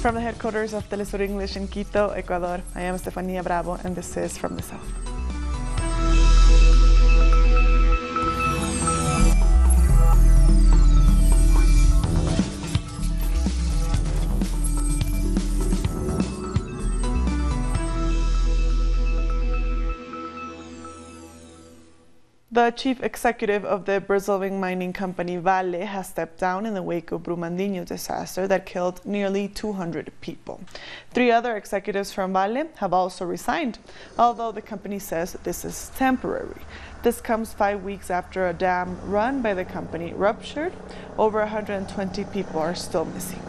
From the headquarters of Telesur English in Quito, Ecuador, I am Estefanía Bravo, and this is From the South. The chief executive of the Brazilian mining company Vale has stepped down in the wake of Brumadinho disaster that killed nearly 200 people. 3 other executives from Vale have also resigned, although the company says this is temporary. This comes 5 weeks after a dam run by the company ruptured. Over 120 people are still missing.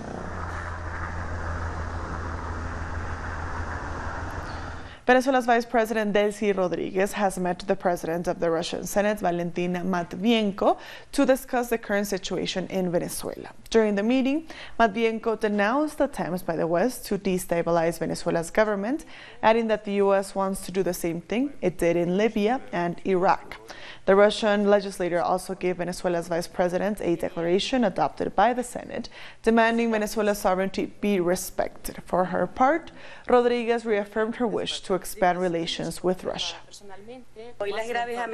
Venezuela's Vice President Delcy Rodriguez has met the President of the Russian Senate, Valentin Matvienko, to discuss the current situation in Venezuela. During the meeting, Matvienko denounced attempts by the West to destabilize Venezuela's government, adding that the U.S. wants to do the same thing it did in Libya and Iraq. The Russian legislature also gave Venezuela's Vice President a declaration adopted by the Senate, demanding Venezuela's sovereignty be respected. For her part, Rodriguez reaffirmed her wish to expand relations with Russia.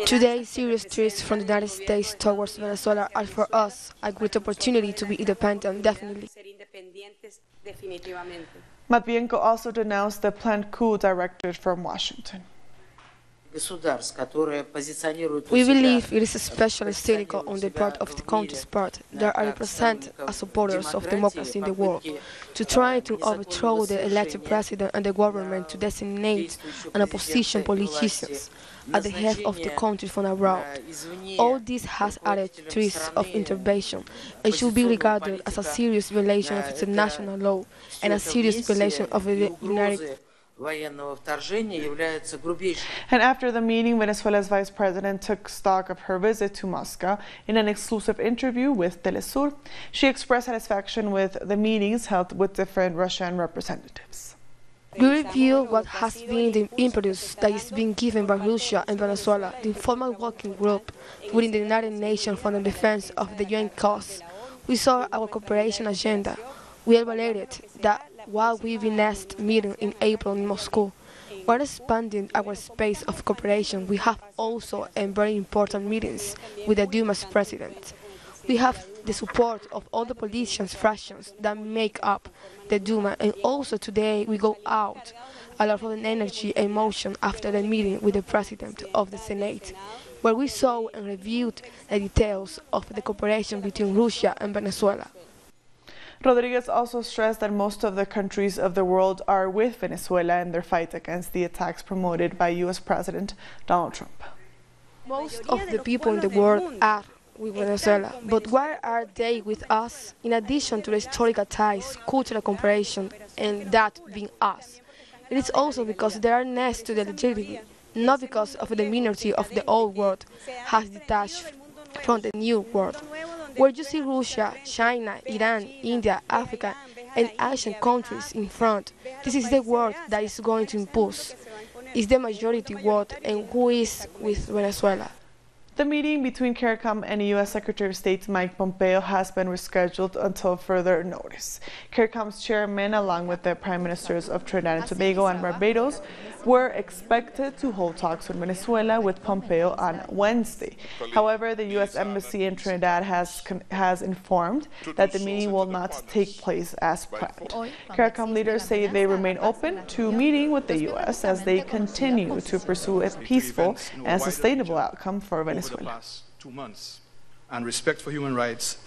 Today, serious threats from the United States towards Venezuela are for us a great opportunity to be independent, definitely. Matvienko also denounced the planned coup directed from Washington. We believe it is especially cynical on the part of the country's part that are represented as supporters of democracy in the world to try to overthrow the elected president and the government to designate an opposition politicians at the head of the country from abroad. All this has added threats of intervention and should be regarded as a serious violation of international law and a serious violation of the United States. And after the meeting, Venezuela's Vice President took stock of her visit to Moscow. In an exclusive interview with Telesur, she expressed satisfaction with the meetings held with different Russian representatives. We review what has been the impetus that is being given by Russia and Venezuela, the informal working group within the United Nations for the defense of the UN cause. We saw our cooperation agenda. We evaluated that while we witnessed meeting in April in Moscow, we're expanding our space of cooperation. We have also very important meetings with the Duma's president. We have the support of all the politicians' fractions that make up the Duma, and also today we go out a lot of energy and emotion after the meeting with the president of the Senate, where we saw and reviewed the details of the cooperation between Russia and Venezuela. Rodriguez also stressed that most of the countries of the world are with Venezuela in their fight against the attacks promoted by U.S. President Donald Trump. Most of the people in the world are with Venezuela, but why are they with us? In addition to the historical ties, cultural cooperation, and that being us, it is also because they are next to the legitimate, not because of the minority of the old world has detached from the new world, where you see Russia, China, Iran, India, Africa, and Asian countries in front. This is the world that is going to impose. It's the majority world, and who is with Venezuela. The meeting between CARICOM and U.S. Secretary of State Mike Pompeo has been rescheduled until further notice. CARICOM's chairman, along with the Prime Ministers of Trinidad and Tobago and Barbados, were expected to hold talks with Venezuela with Pompeo on Wednesday. However, the U.S. Embassy in Trinidad has informed that the meeting will not take place as planned. CARICOM leaders say they remain open to meeting with the U.S. as they continue to pursue a peaceful and sustainable outcome for Venezuela. And respect for human rights.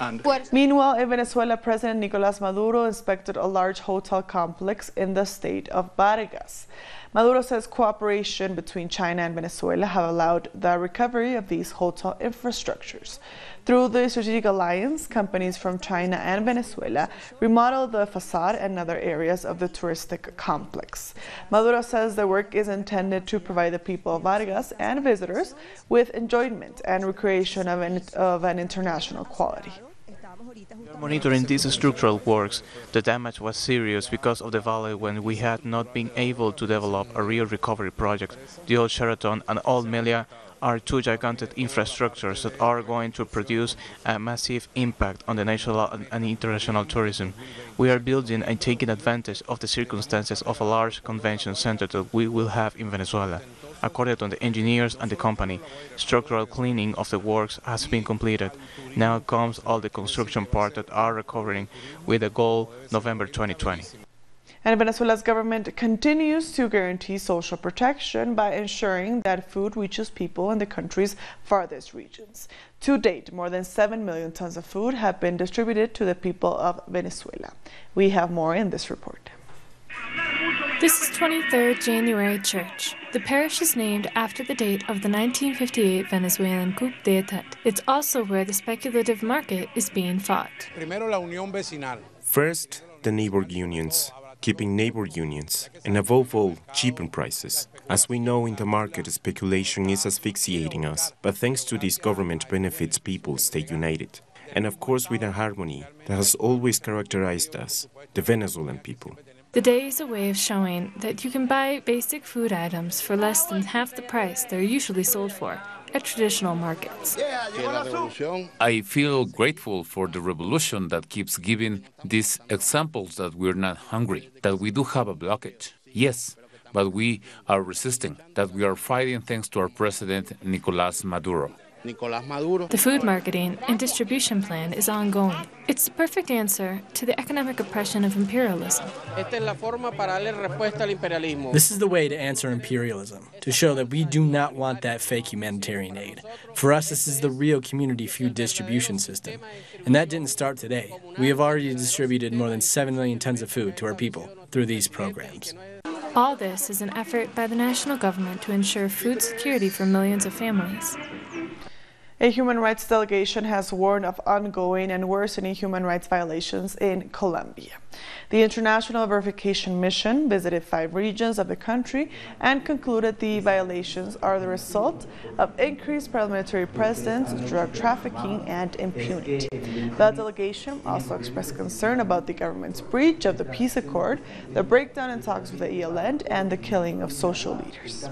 Meanwhile, in Venezuela, President Nicolás Maduro inspected a large hotel complex in the state of Vargas. Maduro says cooperation between China and Venezuela have allowed the recovery of these hotel infrastructures. Through the strategic alliance, companies from China and Venezuela remodeled the facade and other areas of the touristic complex. Maduro says the work is intended to provide the people of Vargas and visitors with enjoyment and recreation of an international quality. Monitoring these structural works, the damage was serious because of the Vale when we had not been able to develop a real recovery project. The old Sheraton and old Melia are two gigantic infrastructures that are going to produce a massive impact on the national and international tourism. We are building and taking advantage of the circumstances of a large convention center that we will have in Venezuela. According to the engineers and the company, structural cleaning of the works has been completed. Now comes all the construction part that are recovering with the goal November 2020. And Venezuela's government continues to guarantee social protection by ensuring that food reaches people in the country's farthest regions. To date, more than 7 million tons of food have been distributed to the people of Venezuela. We have more in this report. This is 23rd January Church. The parish is named after the date of the 1958 Venezuelan coup d'etat. It's also where the speculative market is being fought. First, the neighbor unions, keeping neighbor unions, and above all, cheaper prices. As we know in the market, speculation is asphyxiating us, but thanks to this government benefits people stay united. And of course with a harmony that has always characterized us, the Venezuelan people. The day is a way of showing that you can buy basic food items for less than half the price they're usually sold for at traditional markets. I feel grateful for the revolution that keeps giving these examples that we're not hungry, that we do have a blockage. Yes, but we are resisting, that we are fighting thanks to our president, Nicolás Maduro. The food marketing and distribution plan is ongoing. It's the perfect answer to the economic oppression of imperialism. This is the way to answer imperialism, to show that we do not want that fake humanitarian aid. For us, this is the real community food distribution system. And that didn't start today. We have already distributed more than 7 million tons of food to our people through these programs. All this is an effort by the national government to ensure food security for millions of families. A human rights delegation has warned of ongoing and worsening human rights violations in Colombia. The International Verification Mission visited 5 regions of the country and concluded the violations are the result of increased paramilitary presence, drug trafficking, and impunity. The delegation also expressed concern about the government's breach of the peace accord, the breakdown in talks with the ELN, and the killing of social leaders.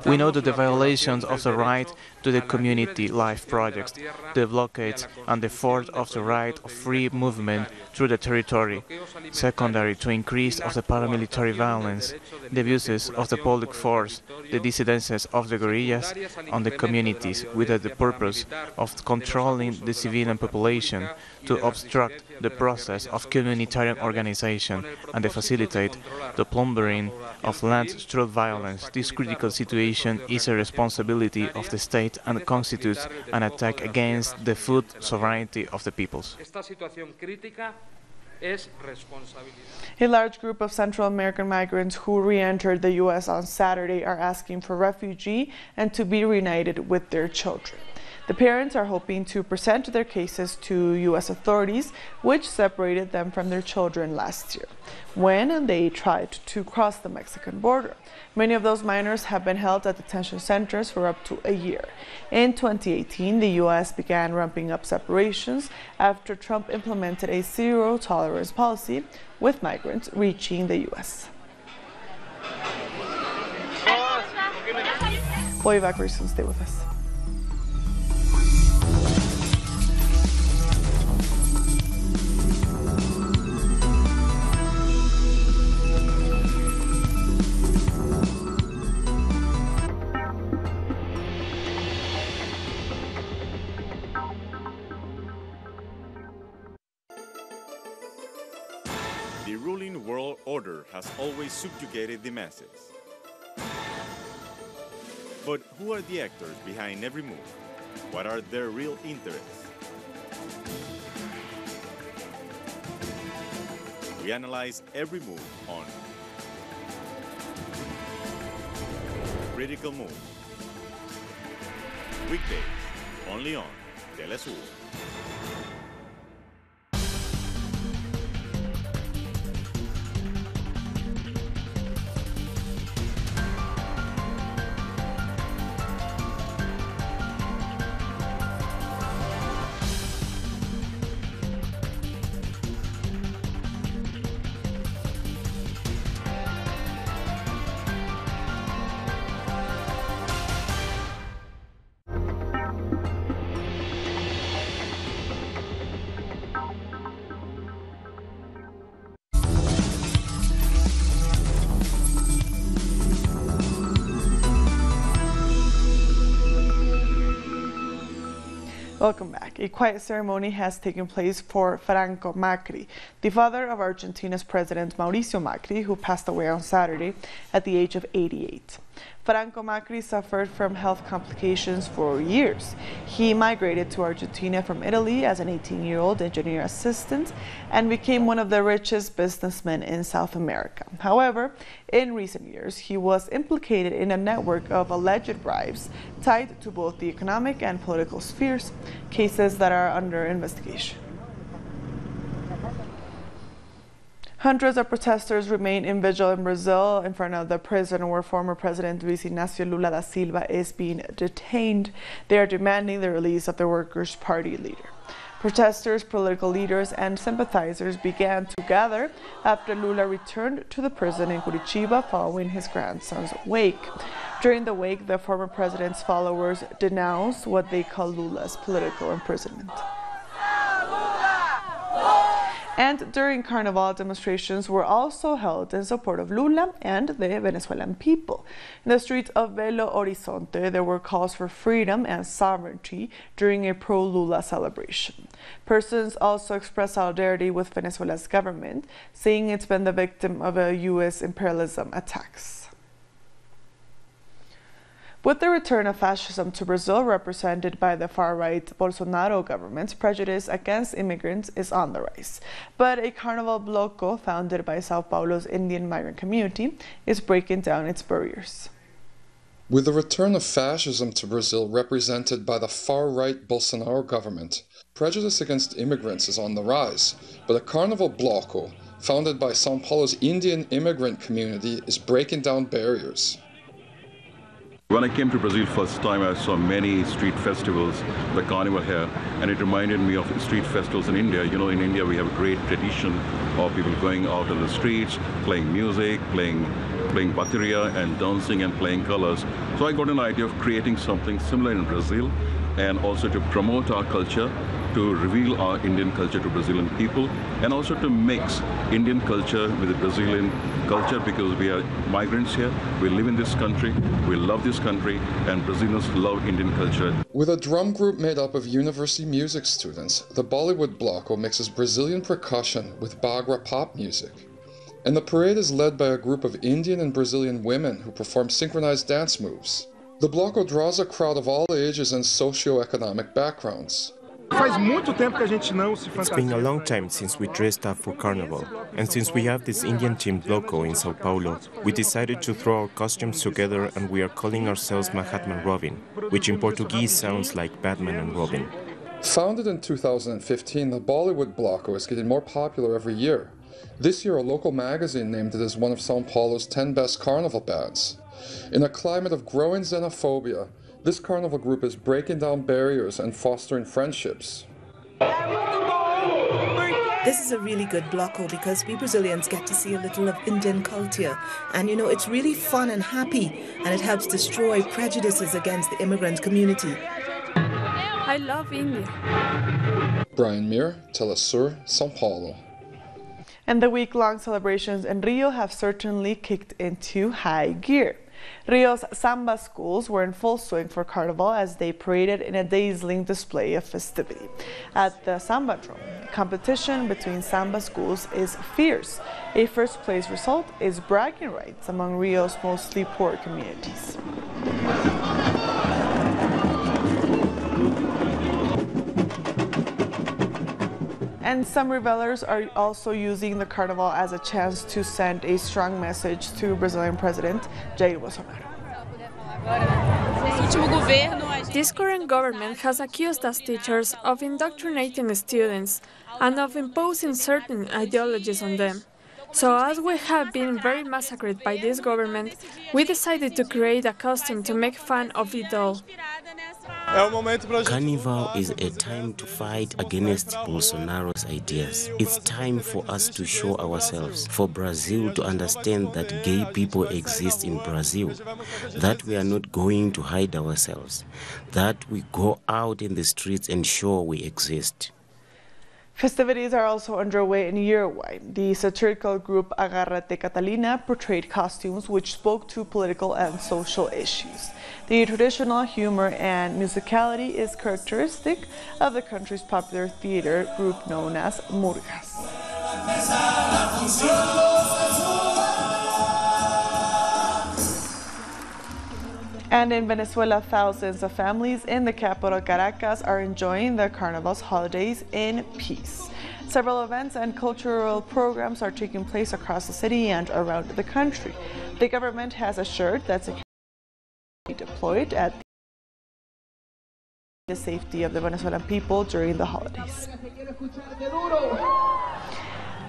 We know that the violations of the right to the community life projects, the blockades, and the force of the right of free movement through the territory, secondary to increase of the paramilitary violence, the abuses of the public force, the dissidences of the guerrillas on the communities with the purpose of controlling the civilian population, to obstruct the process of humanitarian organization and to facilitate the plundering of land through violence. This critical situation is a responsibility of the state and constitutes an attack against the food sovereignty of the peoples. A large group of Central American migrants who re-entered the U.S. on Saturday are asking for refugee and to be reunited with their children. The parents are hoping to present their cases to U.S. authorities, which separated them from their children last year, when they tried to cross the Mexican border. Many of those minors have been held at detention centers for up to a year. In 2018, the U.S. began ramping up separations after Trump implemented a zero-tolerance policy with migrants reaching the U.S. We'll be back very soon. Stay with us. The ruling world order has always subjugated the masses. But who are the actors behind every move? What are their real interests? We analyze every move on Critical Move. Weekdays, only on Telesur. Welcome back. A quiet ceremony has taken place for Franco Macri, the father of Argentina's President Mauricio Macri, who passed away on Saturday at the age of 88. Franco Macri suffered from health complications for years. He migrated to Argentina from Italy as an 18-year-old engineer assistant and became one of the richest businessmen in South America. However, in recent years, he was implicated in a network of alleged bribes tied to both the economic and political spheres, cases that are under investigation. Hundreds of protesters remain in vigil in Brazil in front of the prison where former President Luiz Inácio Lula da Silva is being detained. They are demanding the release of the Workers' Party leader. Protesters, political leaders, and sympathizers began to gather after Lula returned to the prison in Curitiba following his grandson's wake. During the wake, the former president's followers denounced what they call Lula's political imprisonment. And during Carnival, demonstrations were also held in support of Lula and the Venezuelan people. In the streets of Belo Horizonte, there were calls for freedom and sovereignty during a pro-Lula celebration. Persons also expressed solidarity with Venezuela's government, saying it's been the victim of a U.S. imperialism attacks. With the return of fascism to Brazil, represented by the far-right Bolsonaro government, prejudice against immigrants is on the rise. But a Carnival bloco founded by Sao Paulo's Indian migrant community is breaking down its barriers. With the return of fascism to Brazil, represented by the far-right Bolsonaro government, prejudice against immigrants is on the rise. But a Carnival bloco founded by Sao Paulo's Indian immigrant community is breaking down barriers. When I came to Brazil first time, I saw many street festivals, the carnival here, and it reminded me of street festivals in India. You know, in India we have a great tradition of people going out on the streets, playing music, playing bateria and dancing and playing colors. So I got an idea of creating something similar in Brazil and also to promote our culture, to reveal our Indian culture to Brazilian people, and also to mix Indian culture with the Brazilian culture, because we are migrants here, we live in this country, we love this country, and Brazilians love Indian culture. With a drum group made up of university music students, the Bollywood bloco mixes Brazilian percussion with Bagra pop music. And the parade is led by a group of Indian and Brazilian women who perform synchronized dance moves. The bloco draws a crowd of all ages and socio-economic backgrounds. It's been a long time since we dressed up for Carnival, and since we have this Indian team bloco in Sao Paulo, we decided to throw our costumes together and we are calling ourselves Mahatma and Robin, which in Portuguese sounds like Batman and Robin. Founded in 2015, the Bollywood bloco is getting more popular every year. This year, a local magazine named it as one of Sao Paulo's 10 best carnival bands. In a climate of growing xenophobia, this carnival group is breaking down barriers and fostering friendships. This is a really good bloco because we Brazilians get to see a little of Indian culture, and you know, it's really fun and happy, and it helps destroy prejudices against the immigrant community. I love India. Brian Mir, Telesur, São Paulo. And the week-long celebrations in Rio have certainly kicked into high gear. Rio's samba schools were in full swing for Carnival as they paraded in a dazzling display of festivity. At the Samba Drum, competition between samba schools is fierce. A first-place result is bragging rights among Rio's mostly poor communities. And some revelers are also using the Carnival as a chance to send a strong message to Brazilian President Jair Bolsonaro. This current government has accused us teachers of indoctrinating students and of imposing certain ideologies on them. So as we have been very massacred by this government, we decided to create a costume to make fun of it all. Carnival is a time to fight against Bolsonaro's ideas. It's time for us to show ourselves, for Brazil to understand that gay people exist in Brazil, that we are not going to hide ourselves, that we go out in the streets and show we exist. Festivities are also underway in Uruguay. The satirical group Agárrate Catalina portrayed costumes which spoke to political and social issues. The traditional humor and musicality is characteristic of the country's popular theater group known as Murgas. And in Venezuela, thousands of families in the capital Caracas are enjoying the Carnival's holidays in peace. Several events and cultural programs are taking place across the city and around the country. The government has assured that security will be deployed at the safety of the Venezuelan people during the holidays.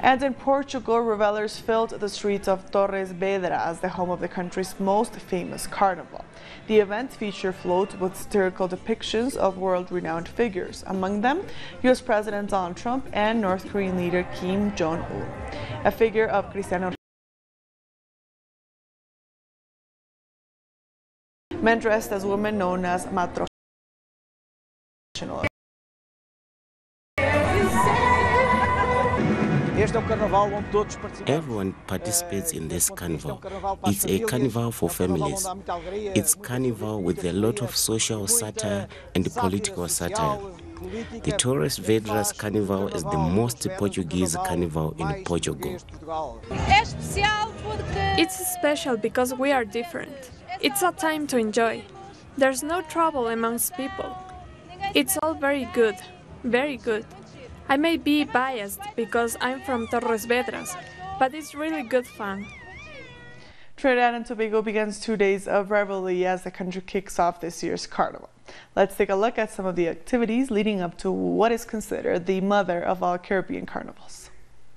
And in Portugal, revelers filled the streets of Torres Vedras, the home of the country's most famous carnival. The event featured floats with satirical depictions of world-renowned figures, among them U.S. President Donald Trump and North Korean leader Kim Jong-un. A figure of Cristiano men dressed as women known as matro. Everyone participates in this carnival. It's a carnival for families. It's carnival with a lot of social satire and political satire. The Torres Vedras carnival is the most Portuguese carnival in Portugal. It's special because we are different. It's a time to enjoy. There's no trouble amongst people. It's all very good, very good. I may be biased because I'm from Torres Vedras, but it's really good fun. Trinidad and Tobago begins 2 days of revelry as the country kicks off this year's carnival. Let's take a look at some of the activities leading up to what is considered the mother of all Caribbean carnivals.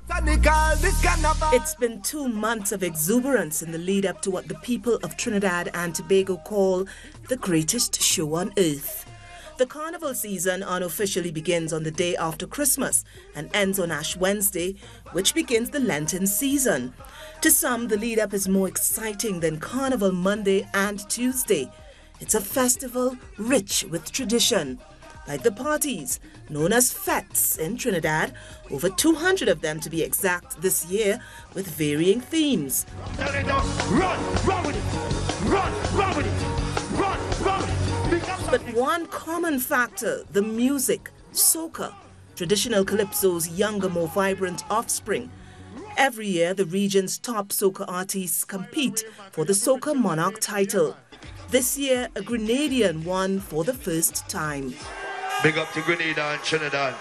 It's been 2 months of exuberance in the lead up to what the people of Trinidad and Tobago call the greatest show on earth. The carnival season unofficially begins on the day after Christmas and ends on Ash Wednesday, which begins the Lenten season. To some, the lead-up is more exciting than Carnival Monday and Tuesday. It's a festival rich with tradition. Like the parties, known as FtS in Trinidad, over 200 of them to be exact this year, with varying themes. Run with it! Run with it! Run with it! But one common factor, the music, soca, traditional calypso's younger, more vibrant offspring. Every year, the region's top soca artists compete for the Soca Monarch title. This year, a Grenadian won for the first time. Big up to Grenada and Trinidad.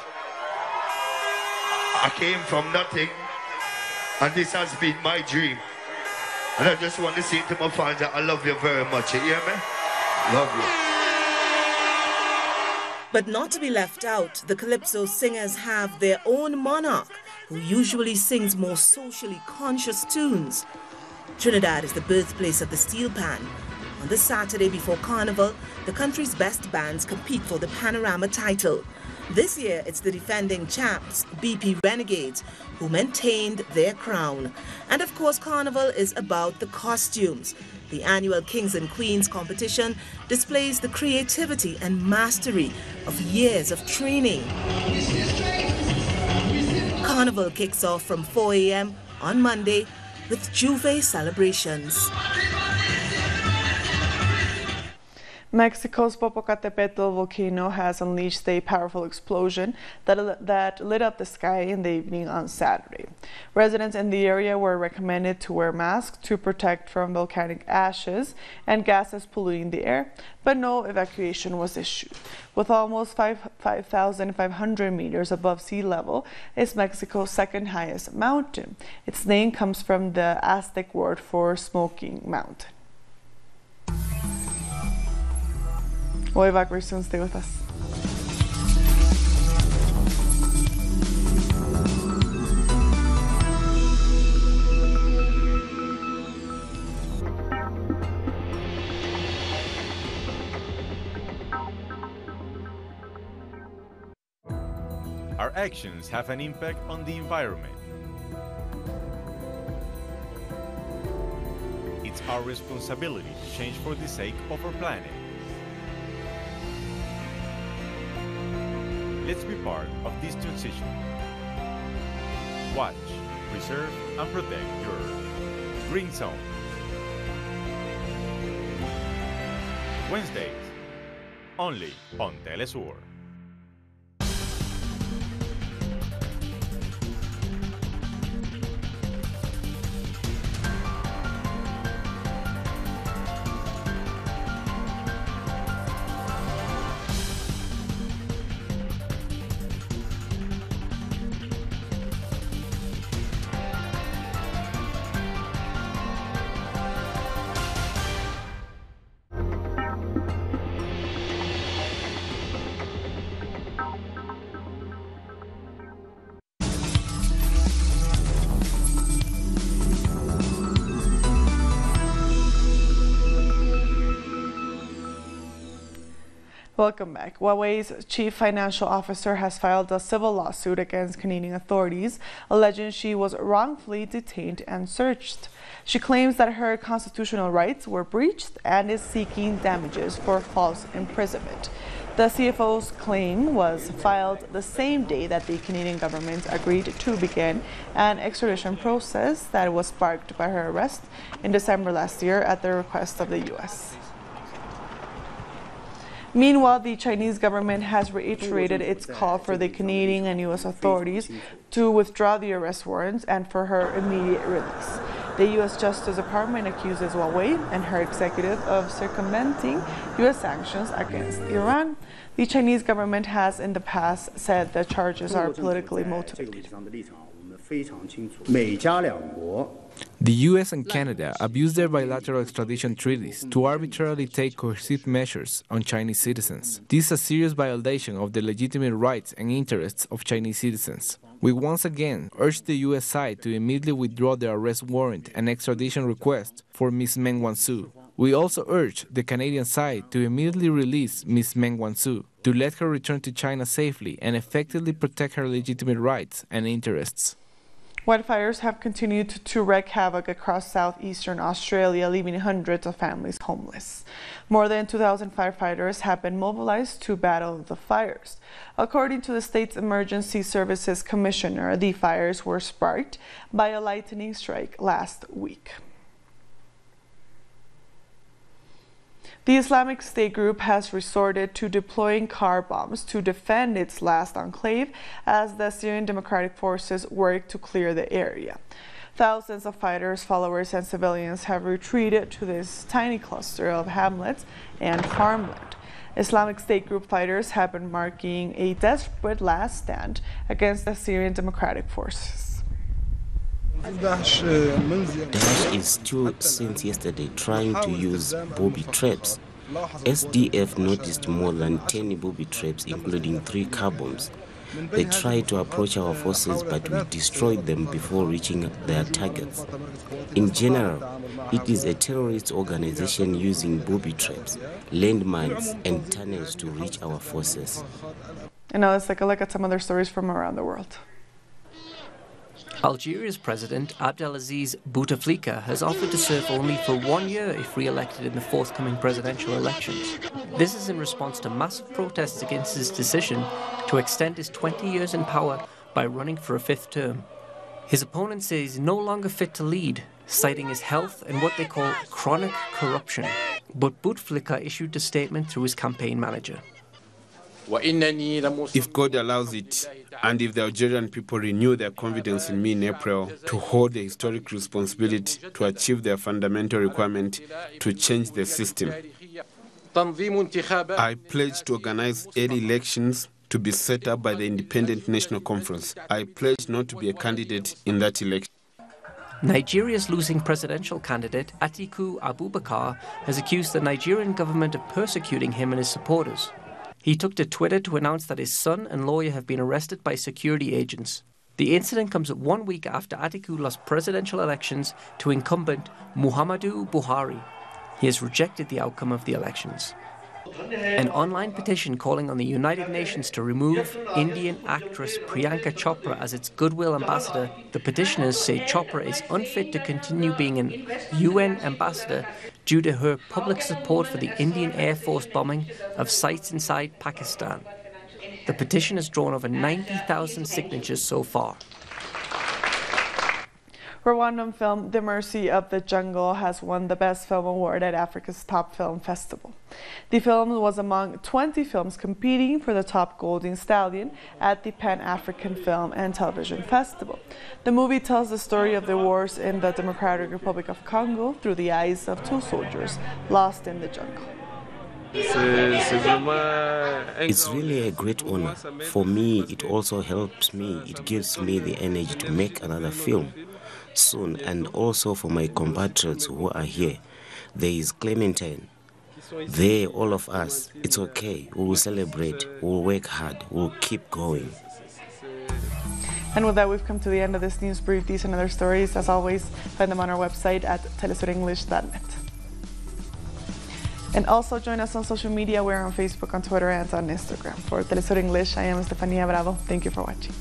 I came from nothing, and this has been my dream. And I just want to say to my fans that I love you very much. You hear me? Love you. But not to be left out, the calypso singers have their own monarch, who usually sings more socially conscious tunes. Trinidad is the birthplace of the steel pan. On the Saturday before Carnival, the country's best bands compete for the Panorama title. This year, it's the defending champs, BP Renegades, who maintained their crown. And of course, Carnival is about the costumes. The annual Kings and Queens competition displays the creativity and mastery of years of training. Carnival kicks off from 4 a.m. on Monday with Juve celebrations. Mexico's Popocatépetl volcano has unleashed a powerful explosion that lit up the sky in the evening on Saturday. Residents in the area were recommended to wear masks to protect from volcanic ashes and gases polluting the air, but no evacuation was issued. With almost 5,500 meters above sea level, it's Mexico's second highest mountain. Its name comes from the Aztec word for smoking mountain. O evacuation z tego tas. Our actions have an impact on the environment. It's our responsibility to change for the sake of our planet. Let's be part of this transition. Watch, preserve, and protect your green zone. Wednesdays, only on Telesur. Welcome back. Huawei's chief financial officer has filed a civil lawsuit against Canadian authorities, alleging she was wrongfully detained and searched. She claims that her constitutional rights were breached and is seeking damages for false imprisonment. The CFO's claim was filed the same day that the Canadian government agreed to begin an extradition process that was sparked by her arrest in December last year at the request of the U.S. Meanwhile, the Chinese government has reiterated its call for the Canadian and U.S. authorities to withdraw the arrest warrants and for her immediate release. The U.S. Justice Department accuses Huawei and her executive of circumventing U.S. sanctions against Iran. The Chinese government has in the past said the charges are politically motivated. The US and Canada abuse their bilateral extradition treaties to arbitrarily take coercive measures on Chinese citizens. This is a serious violation of the legitimate rights and interests of Chinese citizens. We once again urge the US side to immediately withdraw their arrest warrant and extradition request for Ms. Meng Wanzhou. We also urge the Canadian side to immediately release Ms. Meng Wanzhou, to let her return to China safely and effectively protect her legitimate rights and interests. Wildfires have continued to wreak havoc across southeastern Australia, leaving hundreds of families homeless. More than 2,000 firefighters have been mobilized to battle the fires. According to the state's Emergency Services Commissioner, the fires were sparked by a lightning strike last week. The Islamic State group has resorted to deploying car bombs to defend its last enclave as the Syrian Democratic Forces work to clear the area. Thousands of fighters, followers, and civilians have retreated to this tiny cluster of hamlets and farmland. Islamic State group fighters have been marking a desperate last stand against the Syrian Democratic Forces. Daesh is still since yesterday trying to use booby traps. SDF noticed more than 10 booby traps, including 3 car bombs. They tried to approach our forces, but we destroyed them before reaching their targets. In general, it is a terrorist organization using booby traps, landmines, and tunnels to reach our forces. And now let's take a look at some other stories from around the world. Algeria's president, Abdelaziz Bouteflika, has offered to serve only for 1 year if re-elected in the forthcoming presidential elections. This is in response to massive protests against his decision to extend his 20 years in power by running for a 5th term. His opponents say he's no longer fit to lead, citing his health and what they call chronic corruption. But Bouteflika issued a statement through his campaign manager. If God allows it, and if the Algerian people renew their confidence in me in April to hold the historic responsibility to achieve their fundamental requirement to change the system, I pledge to organize early elections to be set up by the Independent National Conference. I pledge not to be a candidate in that election. Nigeria's losing presidential candidate, Atiku Abubakar, has accused the Nigerian government of persecuting him and his supporters. He took to Twitter to announce that his son and lawyer have been arrested by security agents. The incident comes 1 week after Atiku lost presidential elections to incumbent Muhammadu Buhari. He has rejected the outcome of the elections. An online petition calling on the United Nations to remove Indian actress Priyanka Chopra as its goodwill ambassador. The petitioners say Chopra is unfit to continue being an UN ambassador due to her public support for the Indian Air Force bombing of sites inside Pakistan. The petition has drawn over 90,000 signatures so far. Rwandan film The Mercy of the Jungle has won the Best Film Award at Africa's Top Film Festival. The film was among 20 films competing for the top Golden Stallion at the Pan-African Film and Television Festival. The movie tells the story of the wars in the Democratic Republic of Congo through the eyes of two soldiers lost in the jungle. It's really a great honor. For me, it also helps me. It gives me the energy to make another film soon, and also for my compatriots who are here. There is Clementine. There, all of us. It's okay. We will celebrate. We will work hard. We will keep going. And with that, we've come to the end of this news brief. These and other stories, as always, find them on our website at telesurenglish.net. And also join us on social media. We're on Facebook, on Twitter, and on Instagram. For Telesur English, I am Estefania Bravo. Thank you for watching.